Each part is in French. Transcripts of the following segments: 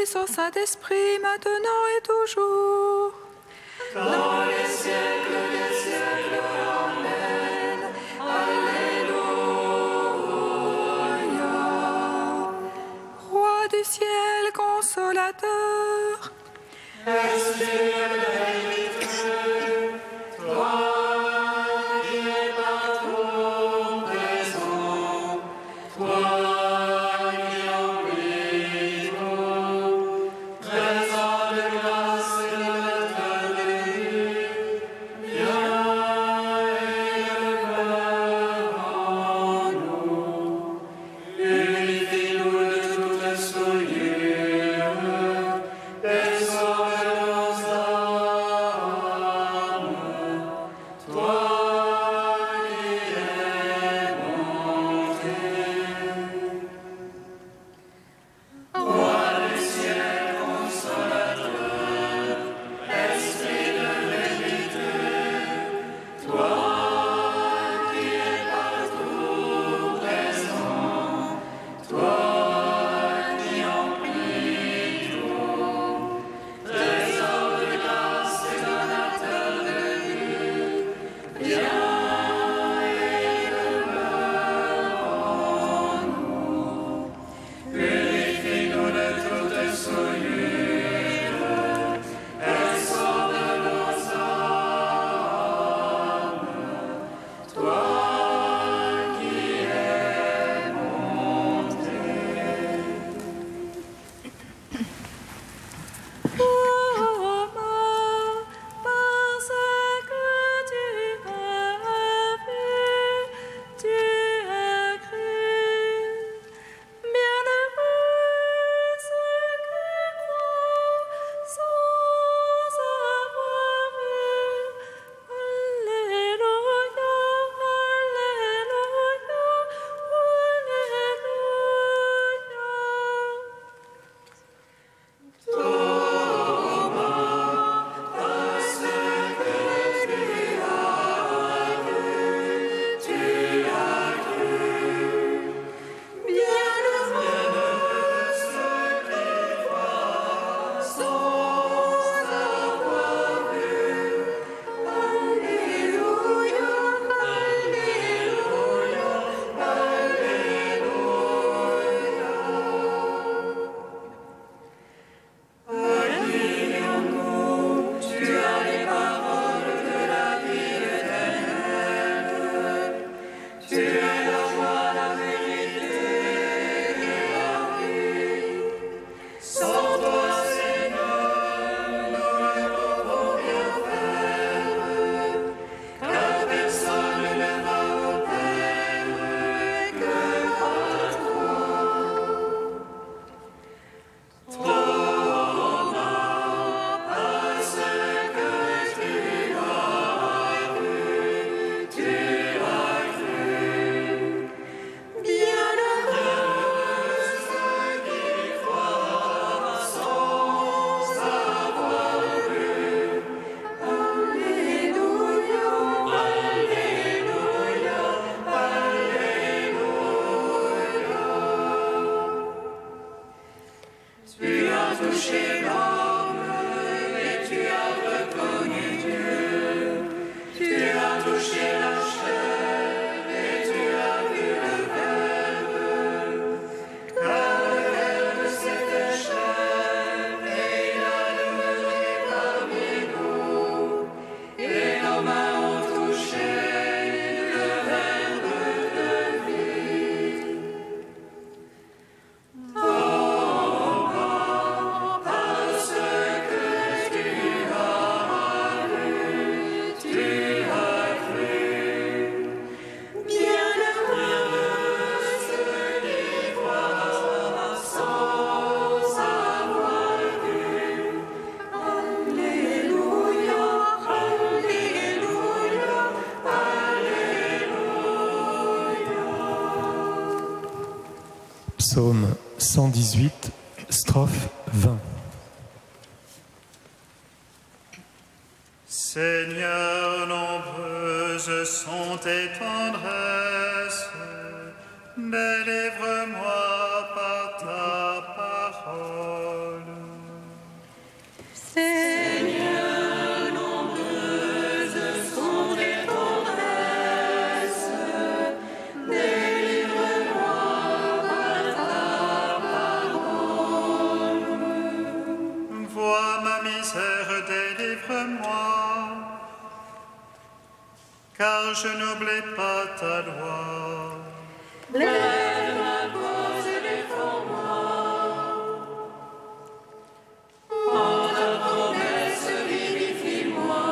Fils, au Saint-Esprit, maintenant et toujours. Dans les siècles des siècles. Amen. Alléluia. Roi du ciel, consolateur. Esprit de vérité, toi qui es partout présent, toi qui emplis tout, trésor de grâce et de maternité, viens élève en nous, purifie-nous de toute souillure, sauve nos âmes, toi qui es monté. Roi du ciel consolateur, Esprit de vérité, toi qui es partout présent, toi qui emplis tout, trésor de grâce et donateur de vie, viens et demeure en nous. Purifie-nous de toute souillure et sauve nos âmes, toi qui es monté. Parce que tu as vu, tu as cru. Bienheureux ceux qui croient sans avoir vu. Alléluia, alléluia, alléluia. Parce que tu as cru. Bienheureux ceux qui croient sans avoir vu. Alléluia, alléluia, alléluia. Alléluia, tu as les paroles de la vie éternelle. Tu es la voie, la vérité et la vie. Sans toi, Seigneur, nous ne pouvons rien faire, car personne ne va au Père que par toi. Thomas, parce que tu as vu, tu as cru. Bienheureux ceux qui croient sans avoir vu. Alléluia, alléluia, alléluia. Tu as touché l'homme et tu as reconnu Dieu. Tu as touché la chair et tu as vu le Verbe. Car le Verbe s'est fait chair et il a demeuré parmi nous. Et nos mains ont touché le Verbe de vie. Thomas, parce que tu as vu, tu as cru. Bienheureux ceux qui croient sans avoir vu. Alléluia, alléluia, alléluia. Psaume 118, strophe 20. Seigneur, nombreuses sont tes tendresses, délivre-moi par ta parole. car je n'oublie pas ta loi. Lève ma cause et défends-moi. En ta promesse, vivifie-moi.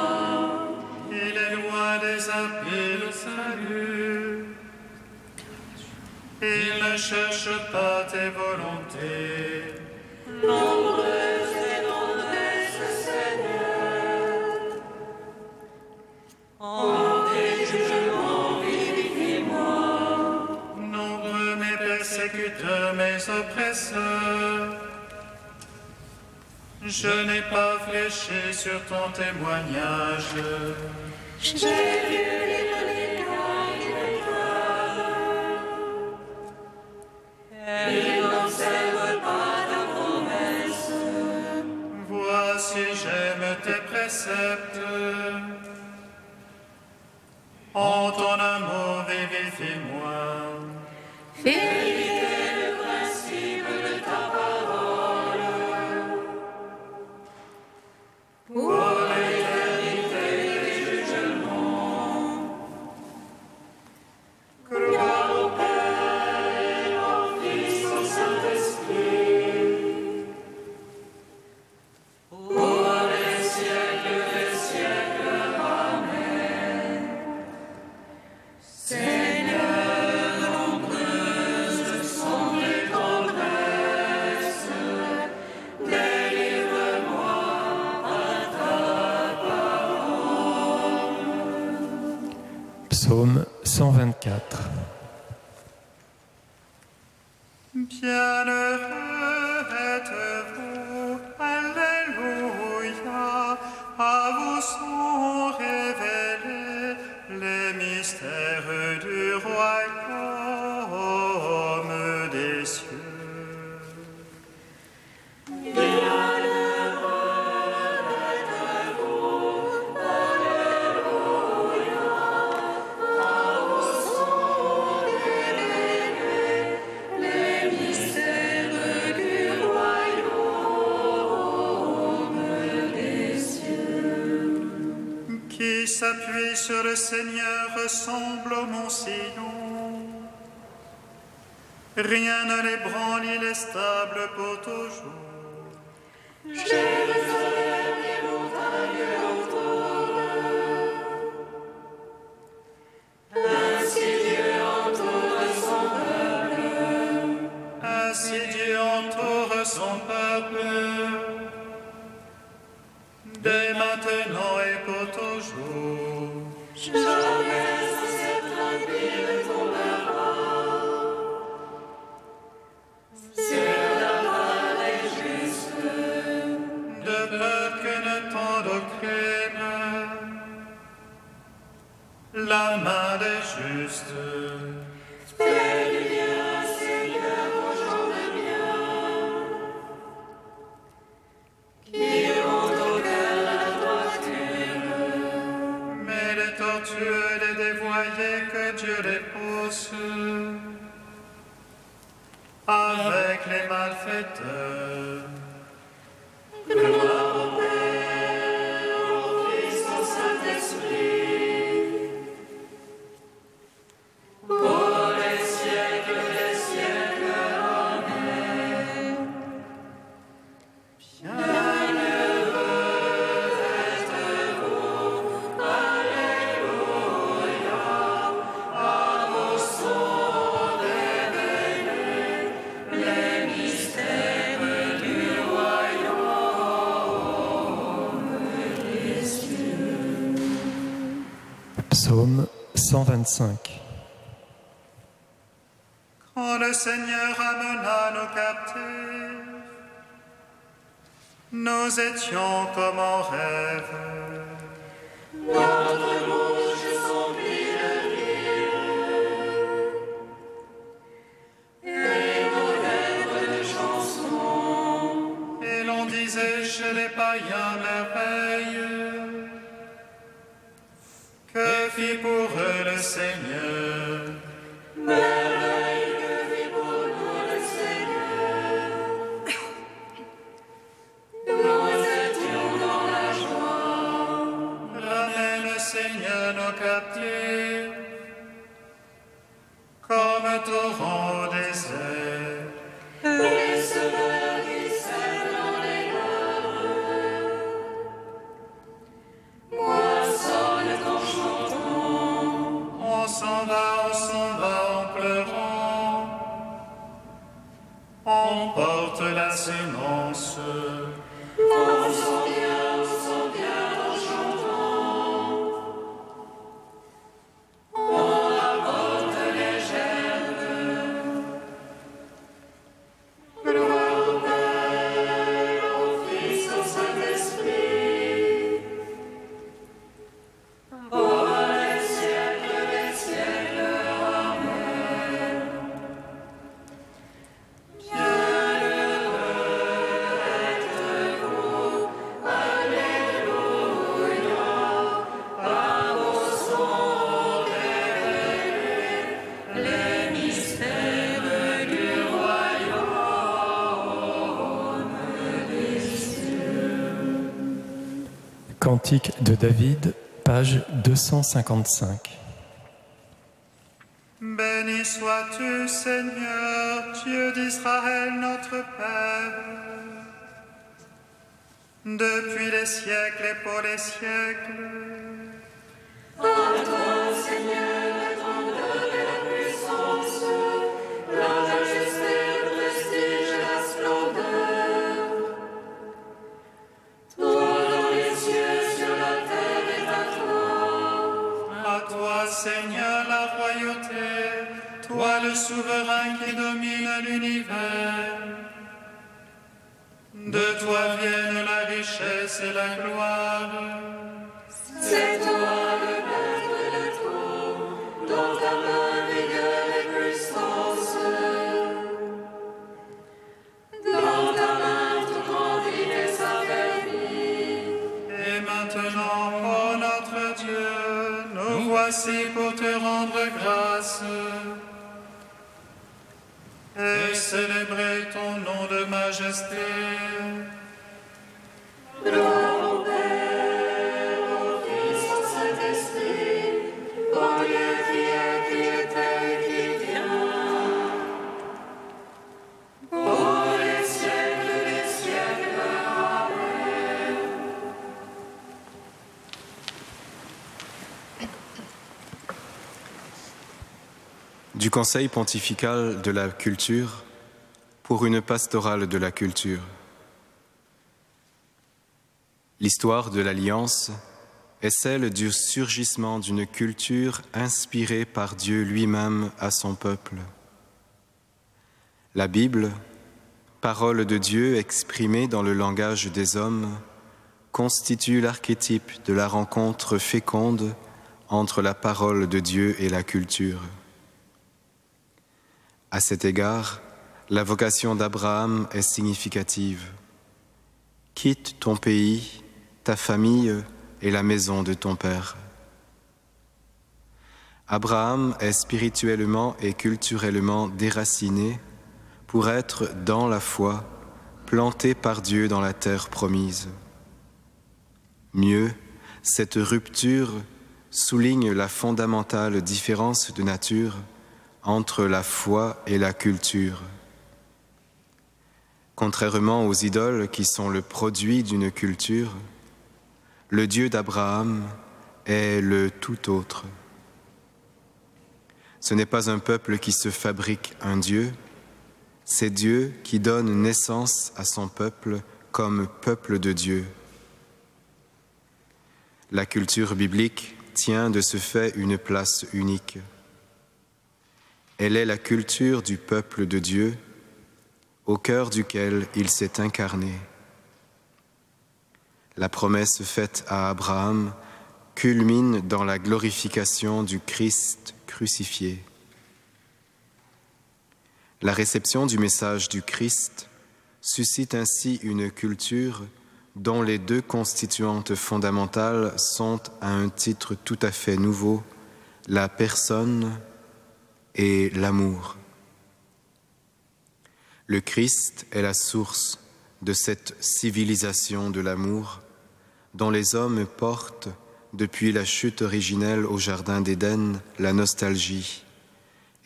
Il est loin des impies le salut. Il ne cherche pas tes volontés. Nombreuse est tendresse, Seigneur. En tes jugements, vivifie-moi. Nombreux mes persécuteurs, mes oppresseurs. Je n'ai pas fléchi sur ton témoignage. J'ai vu les prédicants qui m'éclairent. Ils n'observent pas ta promesse. Voici, j'aime tes préceptes. En ton amour, vivifie-moi. Fidèle est le principe de ta parole. Pour l'éternité des jugements. Gloire au Père, au Fils, au Saint-Esprit. Pour les siècles des siècles. Amen. Seigneur, nombreuses sont les tendresses. Délivre-moi par ta parole. Psaume 124. Bienheureux êtes-vous, Alléluia, à vous sont révélés les mystères du royaume des cieux. Les mystères du royaume des cieux. Qui s'appuie sur le Seigneur ressemble au mont Sion. Rien ne l'ébranle, il est stable pour toujours. Jérusalem, les montagnes l'entourent. Ainsi Dieu entoure son peuple. Ainsi Dieu entoure son peuple, dès maintenant et pour toujours. Jamais cette impie ne tombera. Sur la main des justes. De peur que ne tende au crime la main des justes. Fais du bien, Seigneur, aux gens de bien. Qui ont au cœur la droiture. Mais les tortueux et les dévoyés, que Dieu les pousse avec les malfaiteurs. Gloire au Père, au Fils, au Saint-Esprit. Pour les siècles des siècles. Amen. Bienheureux êtes-vous, Alléluia, à vous sont révélés les mystères du royaume des cieux. Psaume 125. Quand le Seigneur amena nos captifs, nous étions comme en rêve. Notre bouche s'emplit de rire et nos lèvres de chansons. Et l'on disait chez les païens merveille, que fit pour eux le Seigneur. Merveille que fit pour nous le Seigneur. Nous étions dans la joie. Ramène, Seigneur, nos captifs sémence. Cantique de David, page 255. Béni sois-tu, Seigneur, Dieu d'Israël, notre Père, depuis les siècles et pour les siècles. À toi, Seigneur, la grandeur et la puissance, la majesté, le prestige et la splendeur. Toi, dans les cieux, sur la terre est à toi. À toi, Seigneur, la royauté, toi le souverain qui domine l'univers. De toi viennent la richesse et la gloire. C'est toi le maître de tout, dans ta main vigueur et puissance. Dans ta main tout grandit et s'affaiblit. Et maintenant, ô notre Dieu, nous voici pour te rendre grâce et célébrer ton nom de majesté. Gloire au Père, au Fils, au Saint-Esprit, au Dieu qui est, qui était et qui vient, pour les siècles des siècles. Amen. Du Conseil pontifical de la culture pour une pastorale de la culture. L'histoire de l'Alliance est celle du surgissement d'une culture inspirée par Dieu lui-même à son peuple. La Bible, parole de Dieu exprimée dans le langage des hommes, constitue l'archétype de la rencontre féconde entre la parole de Dieu et la culture. À cet égard, la vocation d'Abraham est significative. Quitte ton pays, ta famille et la maison de ton père. Abraham est spirituellement et culturellement déraciné pour être, dans la foi, planté par Dieu dans la terre promise. Mieux, cette rupture souligne la fondamentale différence de nature entre la foi et la culture. Contrairement aux idoles qui sont le produit d'une culture, le Dieu d'Abraham est le tout autre. Ce n'est pas un peuple qui se fabrique un Dieu, c'est Dieu qui donne naissance à son peuple comme peuple de Dieu. La culture biblique tient de ce fait une place unique. Elle est la culture du peuple de Dieu, au cœur duquel il s'est incarné. La promesse faite à Abraham culmine dans la glorification du Christ crucifié. La réception du message du Christ suscite ainsi une culture dont les deux constituantes fondamentales sont à un titre tout à fait nouveau, la personne et l'amour. Le Christ est la source de cette civilisation de l'amour dont les hommes portent, depuis la chute originelle au Jardin d'Éden, la nostalgie,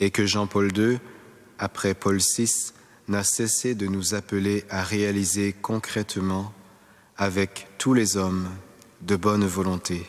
et que Jean-Paul II, après Paul VI, n'a cessé de nous appeler à réaliser concrètement avec tous les hommes de bonne volonté.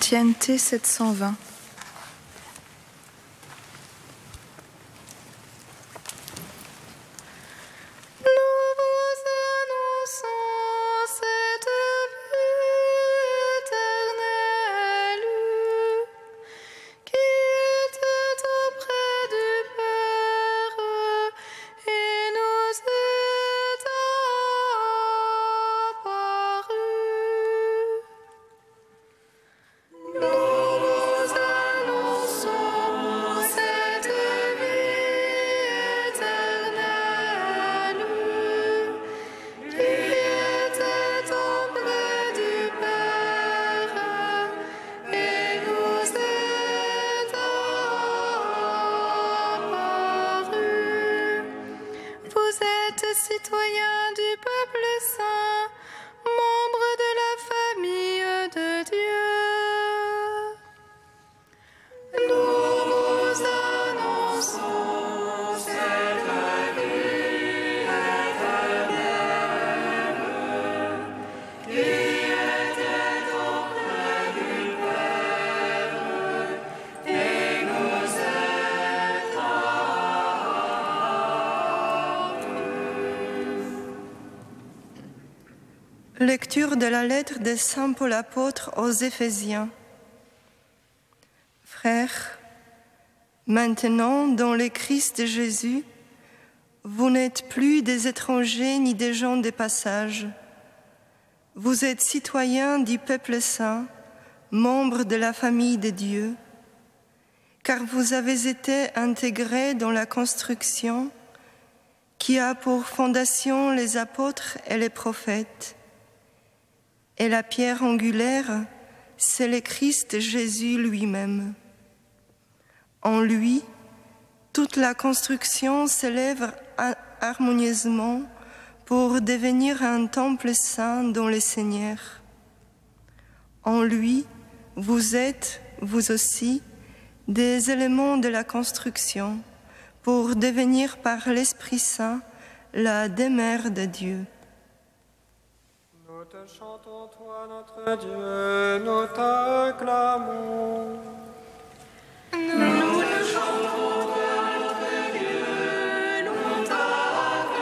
TNT 720. Citoyens du peuple saint, membres de la famille de Dieu, nous annonçons cette vie éternelle qui était auprès du Père et nous est Lecture de la lettre de Saint Paul apôtre aux Éphésiens. Frères, maintenant dans le Christ Jésus, vous n'êtes plus des étrangers ni des gens de passage. Vous êtes citoyens du peuple saint, membres de la famille de Dieu, car vous avez été intégrés dans la construction qui a pour fondation les apôtres et les prophètes. Et la pierre angulaire, c'est le Christ Jésus lui-même. En lui, toute la construction s'élève harmonieusement pour devenir un temple saint dans le Seigneur. En lui, vous êtes, vous aussi, des éléments de la construction pour devenir par l'Esprit Saint la demeure de Dieu. Nous te chantons, toi notre Dieu, nous t'acclamons. Nous te chantons, toi notre Dieu, nous t'acclamons.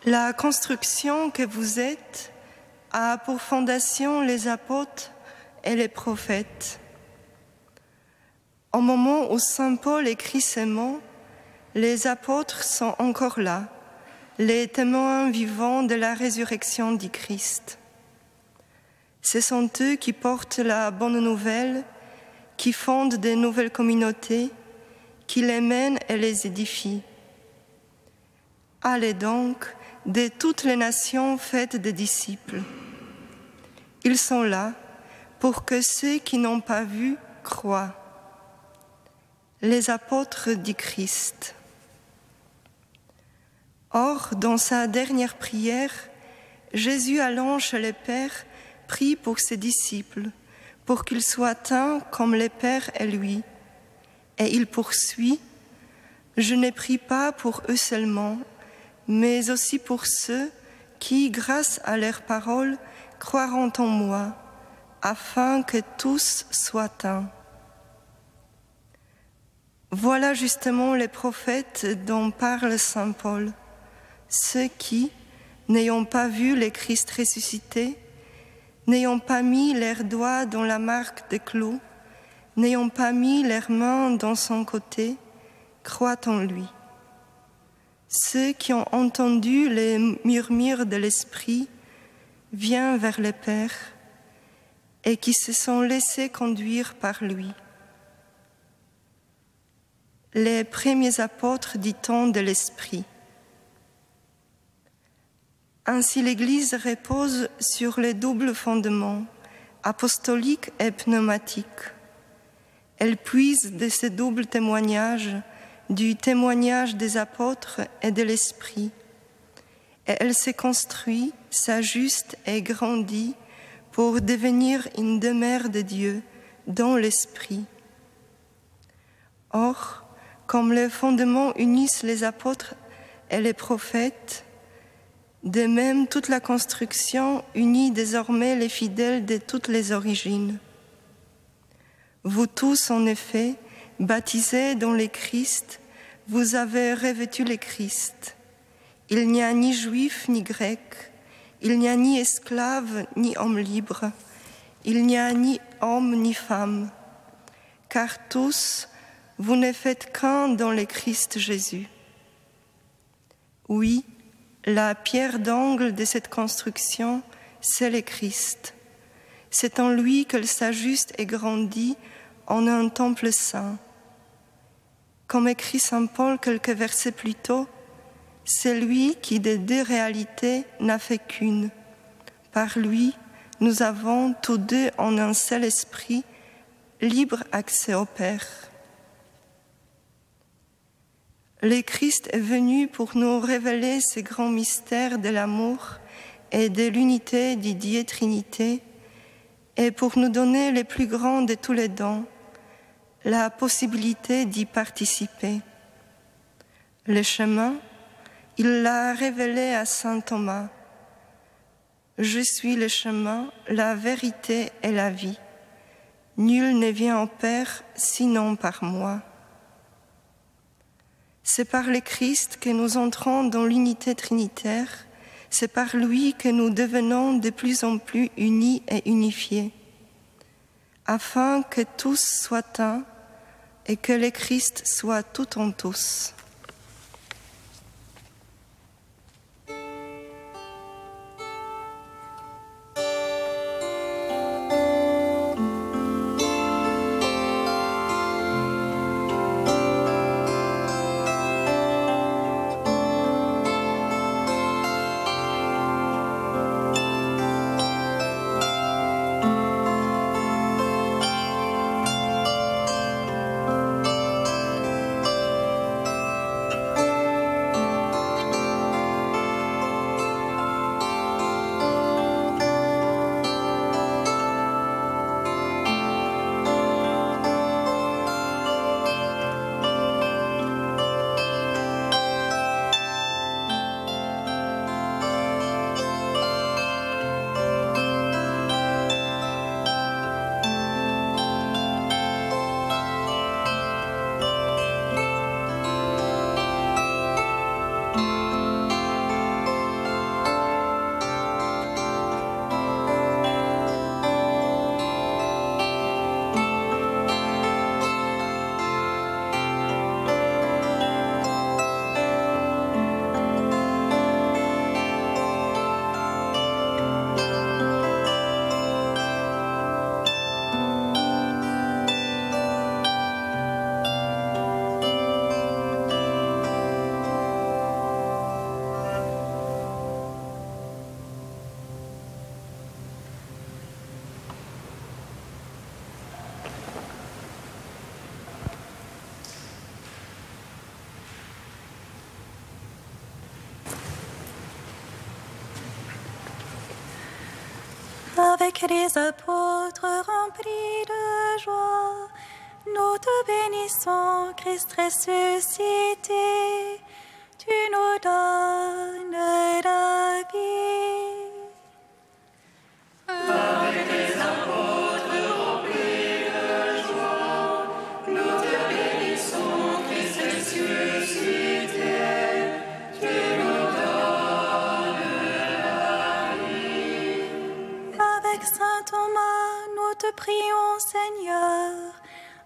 La construction que vous êtes a pour fondation les apôtres et les prophètes. Au moment où Saint Paul écrit ces mots, les apôtres sont encore là, les témoins vivants de la résurrection du Christ. Ce sont eux qui portent la bonne nouvelle, qui fondent de nouvelles communautés, qui les mènent et les édifient. Allez donc de toutes les nations faites des disciples. Ils sont là pour que ceux qui n'ont pas vu croient. Les apôtres du Christ. Or, dans sa dernière prière, Jésus allant chez le Père prie pour ses disciples, pour qu'ils soient un comme le Père et lui. Et il poursuit, « Je ne prie pas pour eux seulement, mais aussi pour ceux qui, grâce à leurs paroles, croiront en moi, afin que tous soient un. » Voilà justement les prophètes dont parle saint Paul, ceux qui, n'ayant pas vu le Christ ressuscité, n'ayant pas mis leurs doigts dans la marque des clous, n'ayant pas mis leurs mains dans son côté, croient en lui. Ceux qui ont entendu les murmures de l'Esprit viennent vers le Père et qui se sont laissés conduire par lui. Les premiers apôtres du temps de l'Esprit. Ainsi l'Église repose sur les doubles fondements, apostolique et pneumatique. Elle puise de ces doubles témoignages, du témoignage des apôtres et de l'Esprit, et elle se construit, s'ajuste et grandit pour devenir une demeure de Dieu dans l'Esprit. Or, Comme les fondements unissent les apôtres et les prophètes, de même toute la construction unit désormais les fidèles de toutes les origines. Vous tous, en effet, baptisés dans le Christ, vous avez revêtu le Christ. Il n'y a ni juif ni grec, il n'y a ni esclave ni homme libre, il n'y a ni homme ni femme, car tous, vous ne faites qu'un dans le Christ Jésus. Oui, la pierre d'angle de cette construction, c'est le Christ. C'est en lui qu'elle s'ajuste et grandit en un temple saint. Comme écrit saint Paul quelques versets plus tôt, c'est lui qui des deux réalités n'a fait qu'une. Par lui, nous avons tous deux en un seul esprit libre accès au Père. Le Christ est venu pour nous révéler ces grands mystères de l'amour et de l'unité du Dieu Trinité et pour nous donner les plus grands de tous les dons, la possibilité d'y participer. Le chemin, il l'a révélé à saint Thomas. Je suis le chemin, la vérité et la vie. Nul ne vient au Père sinon par moi. C'est par le Christ que nous entrons dans l'unité trinitaire, c'est par lui que nous devenons de plus en plus unis et unifiés, afin que tous soient un et que le Christ soit tout en tous. Avec les apôtres remplis de joie, nous te bénissons, Christ ressuscité, tu nous donnes la vie. Avec les apôtres remplis de joie, nous te bénissons, Christ ressuscité, tu nous donnes la vie. Avec saint Thomas, nous te prions, Seigneur,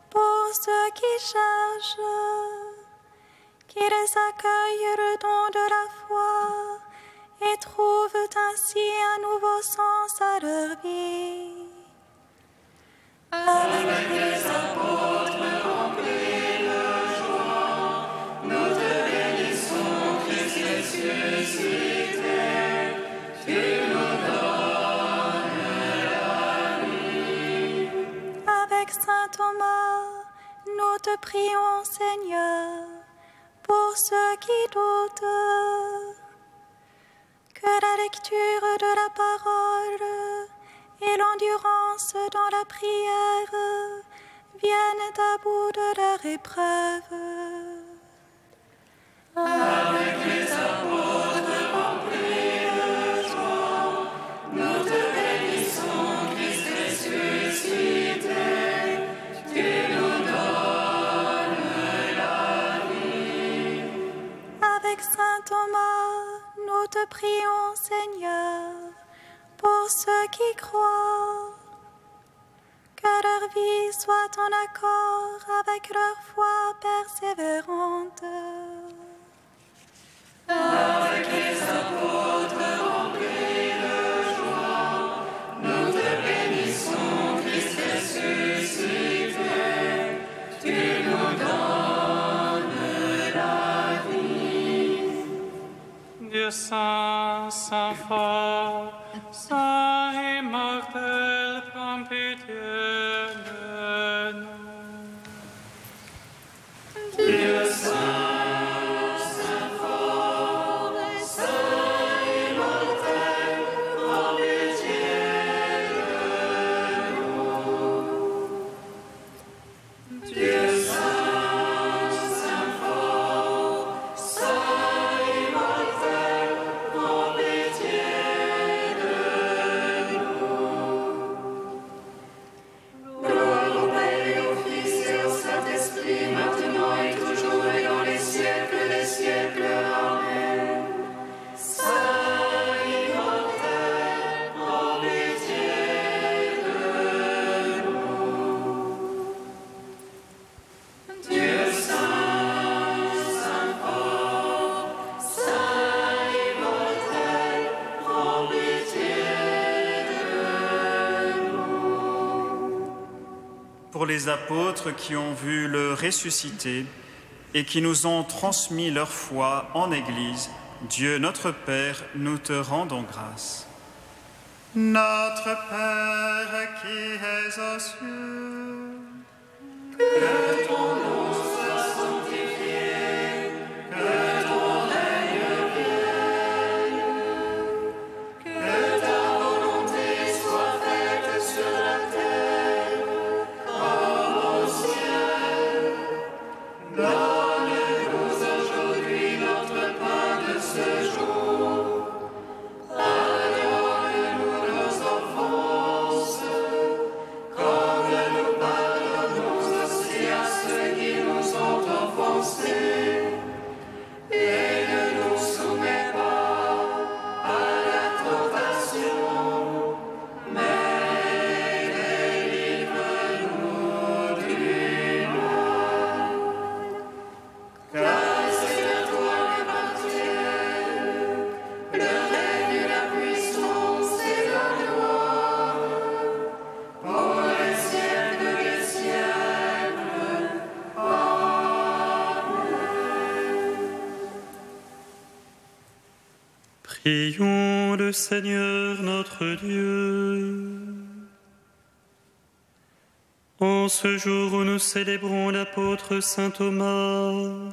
pour ceux qui cherchent, qu'ils accueillent le don de la foi et trouvent ainsi un nouveau sens à leur vie. Avec les apôtres remplis de joie, nous te bénissons, Christ ressuscité, tu nous donnes la vie. Avec saint Thomas, nous te prions, Seigneur, pour ceux qui doutent, que la lecture de la parole et l'endurance dans la prière viennent à bout de leur épreuve. Avec les apôtres remplis de joie, nous te bénissons, Christ ressuscité, tu nous donnes la vie. Avec saint Thomas, nous te prions, Seigneur, pour ceux qui croient, que leur vie soit en accord avec leur foi persévérante. Avec les apôtres remplis de joie, nous te bénissons, Christ ressuscité, tu nous donnes la vie. Dieu saint, saint fort, saint immortel, prends pitié de nous. Dieu saint, Pour les apôtres qui ont vu le ressuscité et qui nous ont transmis leur foi en Église, Dieu notre Père, nous te rendons grâce. Notre Père qui es aux cieux, que ton nom soit sanctifié, que ton règne vienne, que ta volonté soit faite sur la terre comme au ciel. Donne-nous aujourd'hui notre pain de ce jour. Pardonne-nous nos offenses, comme nous pardonnons aussi à ceux qui nous ont offensés. Et ne nous soumets pas à la tentation, mais délivre-nous du mal. Car c'est à toi qu'appartiennent le règne, la puissance et la gloire, pour les siècles des siècles. Amen. Prions le Seigneur notre Dieu. En ce jour où nous célébrons l'apôtre saint Thomas,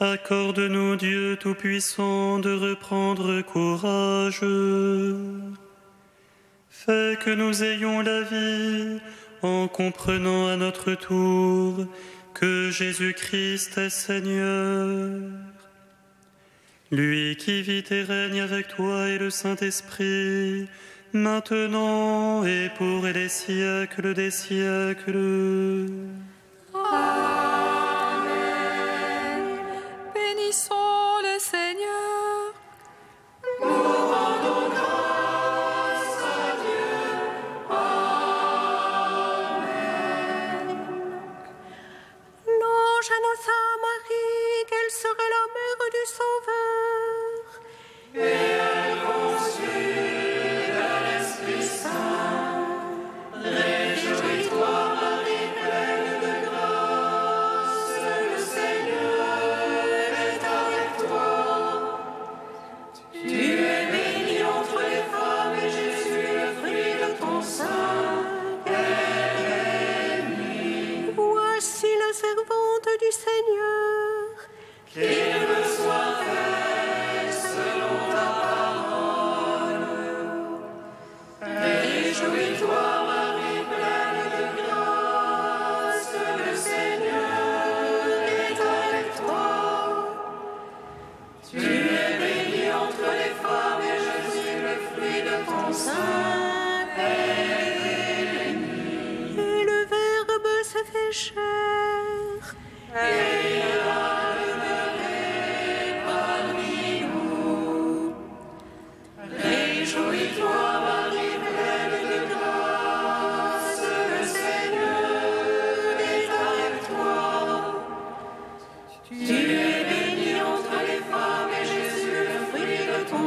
accorde-nous, Dieu Tout-Puissant, de reprendre courage. Fais que nous ayons la vie en comprenant à notre tour que Jésus-Christ est Seigneur. Lui qui vit et règne avec toi et le Saint-Esprit, maintenant et pour les siècles des siècles. Amen. Bénissons le Seigneur. Nous rendons grâce à Dieu. Amen. Louange à notre Sainte Marie, qu'elle serait la mère du Sauveur. Et elle conçut de l'Esprit Saint. Réjouis-toi, Marie, pleine de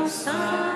Saint.